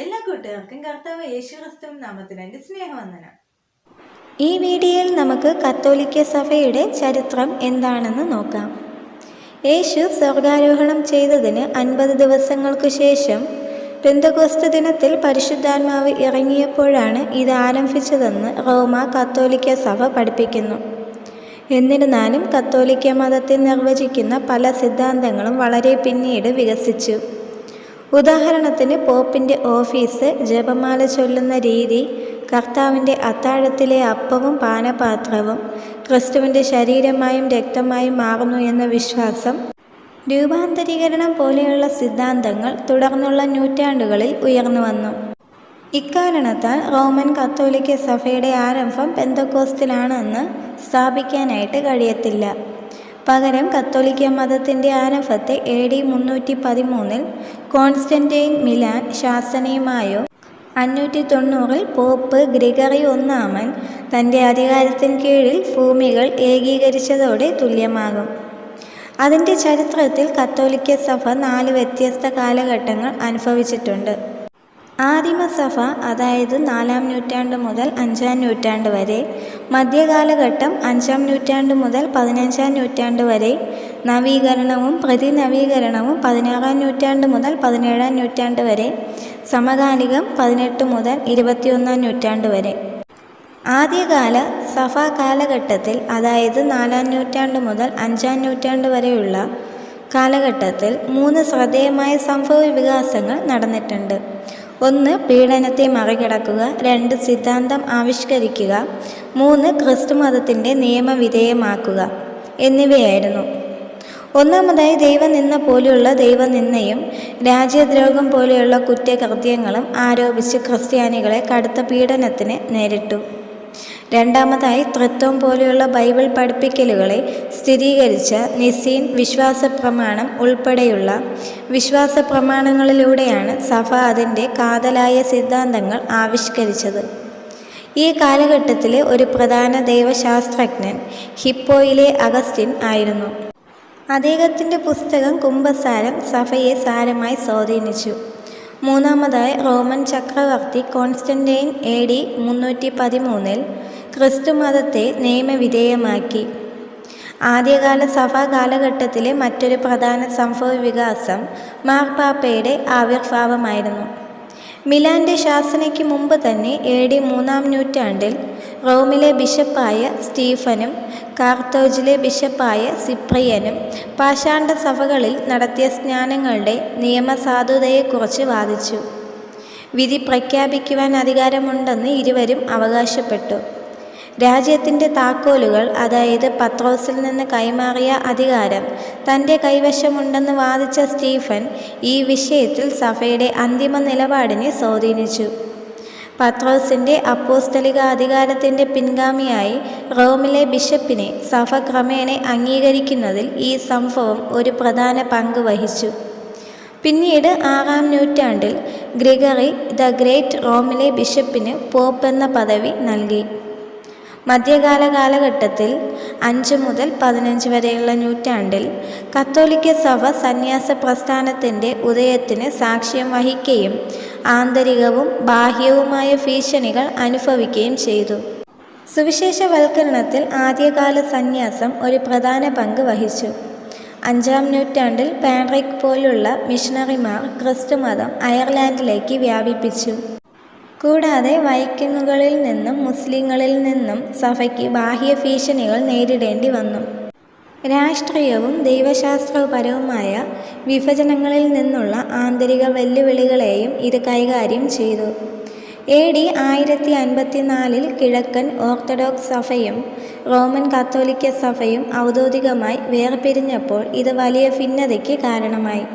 എല്ലാ കൂട്ടുകാർക്കും കർത്താവ് യേശു ക്രിസ്തുവിൻ നാമത്തിൽ എൻ്റെ സ്നേഹവന്ദനം. ഈ വീഡിയോയിൽ നമുക്ക് കത്തോലിക്ക സഭയുടെ ചരിത്രം എന്താണെന്ന് നോക്കാം. യേശു സ്വർഗാരോഹണം ചെയ്തതിന് 50 ദിവസങ്ങൾക്കു ശേഷം പെന്തക്കോസ്ത് ദിനത്തിൽ പരിശുദ്ധാത്മാവ് ഇറങ്ങിയപ്പോഴാണ് ഇത് ആരംഭിച്ചതെന്ന് റോമ കത്തോലിക്ക സഭ പഠിപ്പിക്കുന്നു. എന്നിരുന്നാലും കത്തോലിക്ക മതത്തെ നിർവചിക്കുന്ന പല സിദ്ധാന്തങ്ങളും വളരെ പിന്നീട് വികസിച്ചു. ഉദാഹരണത്തിന് പോപ്പിൻ്റെ ഓഫീസ്, ജപമാല ചൊല്ലുന്ന രീതി, കർത്താവിൻ്റെ അത്താഴത്തിലെ അപ്പവും പാനപാത്രവും ക്രിസ്തുവിൻ്റെ ശരീരമായും രക്തമായും മാറുന്നു എന്ന വിശ്വാസം, രൂപാന്തരീകരണം പോലെയുള്ള സിദ്ധാന്തങ്ങൾ തുടർന്നുള്ള നൂറ്റാണ്ടുകളിൽ ഉയർന്നു വന്നു. ഇക്കാരണത്താൽ റോമൻ കത്തോലിക്ക സഭയുടെ ആരംഭം പെന്തക്കോസ്തിലാണെന്ന് സ്ഥാപിക്കാനായിട്ട് കഴിയത്തില്ല. പകരം കത്തോലിക്ക മതത്തിൻ്റെ ആരംഭത്തെ AD 313 കോൺസ്റ്റന്റൈൻ മിലാൻ ശാസനയുമായോ 590 പോപ്പ് ഗ്രിഗറി ഒന്നാമൻ തൻ്റെ അധികാരത്തിന് കീഴിൽ ഭൂമികൾ ഏകീകരിച്ചതോടെ തുല്യമാകും. അതിൻ്റെ ചരിത്രത്തിൽ കത്തോലിക്ക സഭ 4 വ്യത്യസ്ത കാലഘട്ടങ്ങൾ അനുഭവിച്ചിട്ടുണ്ട്. ആദിമസഭ, അതായത് 4-ാം നൂറ്റാണ്ട് മുതൽ 5-ാം നൂറ്റാണ്ട് വരെ, മധ്യകാലഘട്ടം 5-ാം നൂറ്റാണ്ട് മുതൽ 15-ാം നൂറ്റാണ്ട് വരെ, നവീകരണവും പ്രതിനവീകരണവും 16-ാം നൂറ്റാണ്ട് മുതൽ 17-ാം നൂറ്റാണ്ട് വരെ, സമകാലികം 18 മുതൽ 21-ാം നൂറ്റാണ്ട് വരെ. ആദ്യകാല സഭാ കാലഘട്ടത്തിൽ, അതായത് 4-ാം നൂറ്റാണ്ട് മുതൽ 5-ാം നൂറ്റാണ്ട് വരെയുള്ള കാലഘട്ടത്തിൽ 3 ശ്രദ്ധേയമായ സംഭവ വികാസങ്ങൾ നടന്നിട്ടുണ്ട്. 1. പീഡനത്തെ മറികടക്കുക. 2. സിദ്ധാന്തം ആവിഷ്കരിക്കുക. 3. ക്രിസ്തുമതത്തിൻ്റെ നിയമവിധേയമാക്കുക എന്നിവയായിരുന്നു. ഒന്നാമതായി ദൈവനിന്ദ പോലെയുള്ള ദൈവനിന്ദയും രാജ്യദ്രോഹം പോലെയുള്ള കുറ്റകൃത്യങ്ങളും ആരോപിച്ച് ക്രിസ്ത്യാനികളെ കടുത്ത പീഡനത്തിന് നേരിട്ടു. രണ്ടാമതായി ത്രിത്വം പോലെയുള്ള ബൈബിൾ പഠിപ്പിക്കലുകളെ സ്ഥിരീകരിച്ച നിസീൻ വിശ്വാസപ്രമാണം ഉൾപ്പെടെയുള്ള വിശ്വാസപ്രമാണങ്ങളിലൂടെയാണ് സഭ അതിൻ്റെ കാതലായ സിദ്ധാന്തങ്ങൾ ആവിഷ്കരിച്ചത്. ഈ കാലഘട്ടത്തിലെ ഒരു പ്രധാന ദൈവശാസ്ത്രജ്ഞൻ ഹിപ്പോയിലെ അഗസ്റ്റിൻ ആയിരുന്നു. അദ്ദേഹത്തിൻ്റെ പുസ്തകം കുംഭസാരം സഭയെ സാരമായി സ്വാധീനിച്ചു. മൂന്നാമതായി റോമൻ ചക്രവർത്തി കോൺസ്റ്റന്റൈൻ AD 313 ക്രിസ്തുമതത്തെ നിയമവിധേയമാക്കി. ആദ്യകാല സഭാ കാലഘട്ടത്തിലെ മറ്റൊരു പ്രധാന സംഭവ വികാസം മാർപ്പാപ്പയുടെ ആവിർഭാവമായിരുന്നു. മിലാൻ്റെ ശാസനയ്ക്ക് മുമ്പ് തന്നെ AD 3-ാം നൂറ്റാണ്ടിൽ റോമിലെ ബിഷപ്പായ സ്റ്റീഫനും കാർത്തോജിലെ ബിഷപ്പായ സിപ്രിയനും പാഷാണ്ഡ സഭകളിൽ നടത്തിയ സ്നാനങ്ങളുടെ നിയമസാധുതയെക്കുറിച്ച് വാദിച്ചു. വിധി പ്രഖ്യാപിക്കുവാൻ അധികാരമുണ്ടെന്ന് ഇരുവരും അവകാശപ്പെട്ടു. രാജ്യത്തിൻ്റെ താക്കോലുകൾ, അതായത് പത്രോസിൽ നിന്ന് കൈമാറിയ അധികാരം തൻ്റെ കൈവശമുണ്ടെന്ന് വാദിച്ച സ്റ്റീഫൻ ഈ വിഷയത്തിൽ സഭയുടെ അന്തിമ നിലപാടിനെ സ്വാധീനിച്ചു. പത്രോസിൻ്റെ അപ്പോസ്തലിക അധികാരത്തിൻ്റെ പിൻഗാമിയായി റോമിലെ ബിഷപ്പിനെ സഭ ക്രമേണ അംഗീകരിക്കുന്നതിൽ ഈ സംഭവം ഒരു പ്രധാന പങ്ക് വഹിച്ചു. പിന്നീട് 6-ാം നൂറ്റാണ്ടിൽ ഗ്രിഗറി ദ ഗ്രേറ്റ് റോമിലെ ബിഷപ്പിന് പോപ്പ് എന്ന പദവി നൽകി. മധ്യകാല കാലഘട്ടത്തിൽ 5 മുതൽ 15 വരെയുള്ള നൂറ്റാണ്ടിൽ കത്തോലിക്ക സഭ സന്യാസ പ്രസ്ഥാനത്തിൻ്റെ ഉദയത്തിന് സാക്ഷ്യം വഹിക്കുകയും ആന്തരികവും ബാഹ്യവുമായ ഭീഷണികൾ അനുഭവിക്കുകയും ചെയ്തു. സുവിശേഷവൽക്കരണത്തിൽ ആദ്യകാല സന്യാസം ഒരു പ്രധാന പങ്ക് വഹിച്ചു. 5-ാം നൂറ്റാണ്ടിൽ പാട്രിക് പോലുള്ള മിഷണറിമാർ ക്രിസ്തുമതം അയർലാൻഡിലേക്ക് വ്യാപിപ്പിച്ചു. കൂടാതെ വൈക്കിങ്ങുകളിൽ നിന്നും മുസ്ലിങ്ങളിൽ നിന്നും സഭയ്ക്ക് ബാഹ്യ ഭീഷണികൾ നേരിടേണ്ടി വന്നു. രാഷ്ട്രീയവും ദൈവശാസ്ത്രപരവുമായ വിഭജനങ്ങളിൽ നിന്നുള്ള ആന്തരിക വെല്ലുവിളികളെയും ഇത് കൈകാര്യം ചെയ്തു. AD 1054 കിഴക്കൻ ഓർത്തഡോക്സ് സഭയും റോമൻ കത്തോലിക്ക സഭയും ഔദ്യോഗികമായി വേർപിരിഞ്ഞപ്പോൾ ഇത് വലിയ ഭിന്നതയ്ക്ക് കാരണമായി.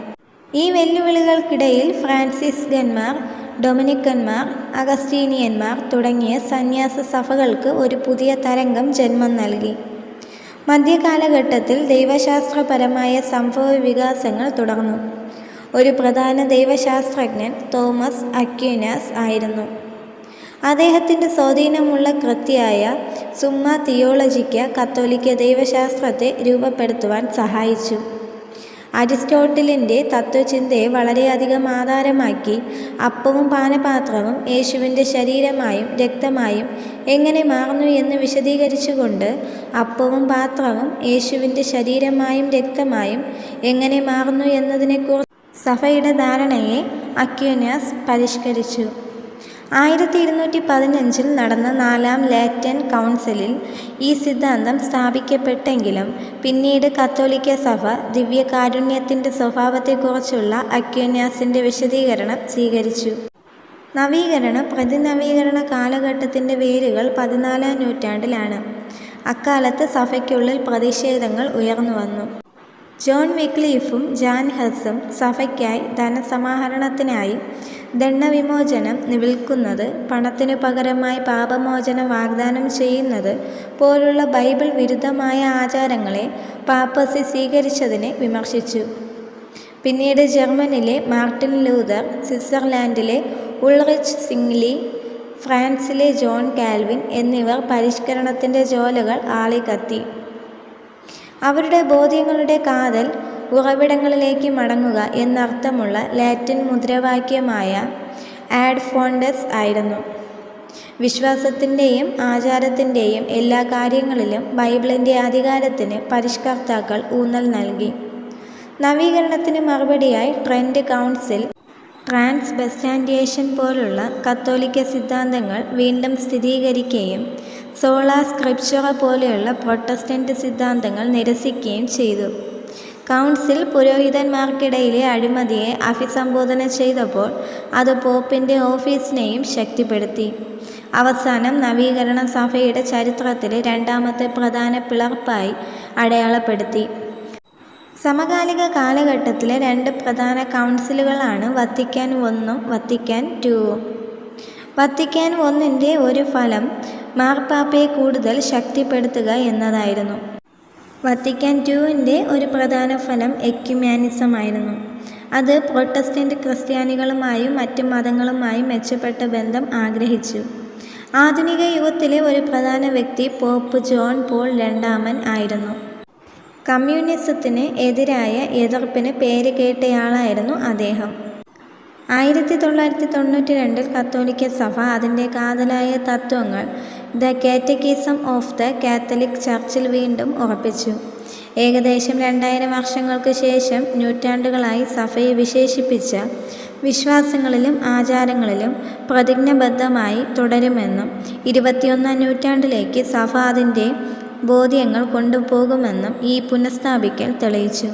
ഈ വെല്ലുവിളികൾക്കിടയിൽ ഫ്രാൻസിസ്കന്മാർ, ഡൊമിനിക്കന്മാർ, അഗസ്റ്റീനിയന്മാർ തുടങ്ങിയ സന്യാസ സഭകൾക്ക് ഒരു പുതിയ തരംഗം ജന്മം നൽകി. മധ്യകാലഘട്ടത്തിൽ ദൈവശാസ്ത്രപരമായ സംഭവ വികാസങ്ങൾ തുടർന്നു. ഒരു പ്രധാന ദൈവശാസ്ത്രജ്ഞൻ തോമസ് അക്വീനാസ് ആയിരുന്നു. അദ്ദേഹത്തിൻ്റെ സ്വാധീനമുള്ള കൃത്യയായ സുമ്മ തിയോളജിക്ക് കത്തോലിക്ക ദൈവശാസ്ത്രത്തെ രൂപപ്പെടുത്തുവാൻ സഹായിച്ചു. അരിസ്റ്റോട്ടിലിൻ്റെ തത്വചിന്തയെ വളരെയധികം ആധാരമാക്കി അപ്പവും പാനപാത്രവും യേശുവിൻ്റെ ശരീരമായും രക്തമായും എങ്ങനെ മാറുന്നു എന്ന് വിശദീകരിച്ചുകൊണ്ട് അപ്പവും പാത്രവും യേശുവിൻ്റെ ശരീരമായും രക്തമായും എങ്ങനെ മാറുന്നു എന്നതിനെക്കുറിച്ച് സഭയുടെ ധാരണയെ അക്വീനാസ് പരിഷ്കരിച്ചു. 1215 നടന്ന 4-ാം ലാറ്റൻ കൗൺസിലിൽ ഈ സിദ്ധാന്തം സ്ഥാപിക്കപ്പെട്ടെങ്കിലും പിന്നീട് കത്തോലിക്ക സഭ ദിവ്യകാരുണ്യത്തിൻ്റെ സ്വഭാവത്തെക്കുറിച്ചുള്ള അക്വീനാസിൻ്റെ വിശദീകരണം സ്വീകരിച്ചു. നവീകരണ പ്രതിനവീകരണ കാലഘട്ടത്തിൻ്റെ വേരുകൾ 14-ാം നൂറ്റാണ്ടിലാണ്. അക്കാലത്ത് സഭയ്ക്കുള്ളിൽ പ്രതിഷേധങ്ങൾ ഉയർന്നുവന്നു. ജോൺ വിക്ലീഫും ജാൻ ഹസ്സും സഭയ്ക്കായി ധനസമാഹരണത്തിനായി ദണ്ഡവിമോചനം വിൽക്കുന്നത്, പണത്തിനു പകരമായി പാപമോചനം വാഗ്ദാനം ചെയ്യുന്നത് പോലുള്ള ബൈബിൾ വിരുദ്ധമായ ആചാരങ്ങളെ പാപ്പസി സ്വീകരിച്ചതിനെ വിമർശിച്ചു. പിന്നീട് ജർമ്മനിലെ മാർട്ടിൻ ലൂതർ, സ്വിറ്റ്സർലാൻഡിലെ ഉൾറിച്ച് സിംഗ്ലി, ഫ്രാൻസിലെ ജോൺ കാൽവിൻ എന്നിവർ പരിഷ്കരണത്തിൻ്റെ ജ്വാലകൾ ആളിക്കത്തി. അവരുടെ ബോധ്യങ്ങളുടെ കാതൽ ഉറവിടങ്ങളിലേക്ക് മടങ്ങുക എന്നർത്ഥമുള്ള ലാറ്റിൻ മുദ്രാവാക്യമായ ആഡ് ഫോണ്ടസ് ആയിരുന്നു. വിശ്വാസത്തിൻ്റെയും ആചാരത്തിൻ്റെയും എല്ലാ കാര്യങ്ങളിലും ബൈബിളിൻ്റെ അധികാരത്തിന് പരിഷ്കർത്താക്കൾ ഊന്നൽ നൽകി. നവീകരണത്തിന് മറുപടിയായി ട്രെൻറ്റ് കൗൺസിൽ, ട്രാൻസ്ബസ്റ്റാൻറ്റിയേഷൻ പോലുള്ള കത്തോലിക്ക സിദ്ധാന്തങ്ങൾ വീണ്ടും സ്ഥിരീകരിക്കുകയും സോളാ സ്ക്രിപ്ചറ പോലെയുള്ള പ്രൊട്ടസ്റ്റൻ്റ് സിദ്ധാന്തങ്ങൾ നിരസിക്കുകയും ചെയ്തു. കൗൺസിൽ പുരോഹിതന്മാർക്കിടയിലെ അഴിമതിയെ അഭിസംബോധന ചെയ്തപ്പോൾ അത് പോപ്പിൻ്റെ ഓഫീസിനെയും ശക്തിപ്പെടുത്തി. അവസാനം നവീകരണ സഭയുടെ ചരിത്രത്തിലെ 2ാമത്തെ പ്രധാന പിളർപ്പായി അടയാളപ്പെടുത്തി. സമകാലിക കാലഘട്ടത്തിലെ 2 പ്രധാന കൗൺസിലുകളാണ് Vatican I Vatican II. Vatican Iൻ്റെ ഒരു ഫലം മാർപ്പാപ്പയെ കൂടുതൽ ശക്തിപ്പെടുത്തുക എന്നതായിരുന്നു. വത്തിക്കാൻ IIൻ്റെ ഒരു പ്രധാന ഫലം എക്യുമ്യാനിസമായിരുന്നു. അത് പ്രൊട്ടസ്റ്റൻ്റ് ക്രിസ്ത്യാനികളുമായും മറ്റ് മതങ്ങളുമായും മെച്ചപ്പെട്ട ബന്ധം ആഗ്രഹിച്ചു. ആധുനിക യുഗത്തിലെ ഒരു പ്രധാന വ്യക്തി പോപ്പ് ജോൺ പോൾ II ആയിരുന്നു. കമ്മ്യൂണിസത്തിന് എതിരായ എതിർപ്പിന് പേര് കേട്ടയാളായിരുന്നു അദ്ദേഹം. 1992 കത്തോലിക്ക സഭ അതിൻ്റെ കാതലായ തത്വങ്ങൾ the catechism of the Catholic ചർച്ചിൽ വീണ്ടും ഉറപ്പിച്ചു. ഏകദേശം 2000 വർഷങ്ങൾക്ക് ശേഷം നൂറ്റാണ്ടുകളായി സഭയെ വിശേഷിപ്പിച്ച വിശ്വാസങ്ങളിലും ആചാരങ്ങളിലും പ്രതിജ്ഞബദ്ധമായി തുടരുമെന്നും 21ാം നൂറ്റാണ്ടിലേക്ക് സഭ അതിൻ്റെ ബോധ്യങ്ങൾ കൊണ്ടുപോകുമെന്നും ഈ പുനഃസ്ഥാപിക്കൽ തെളിയിച്ചു.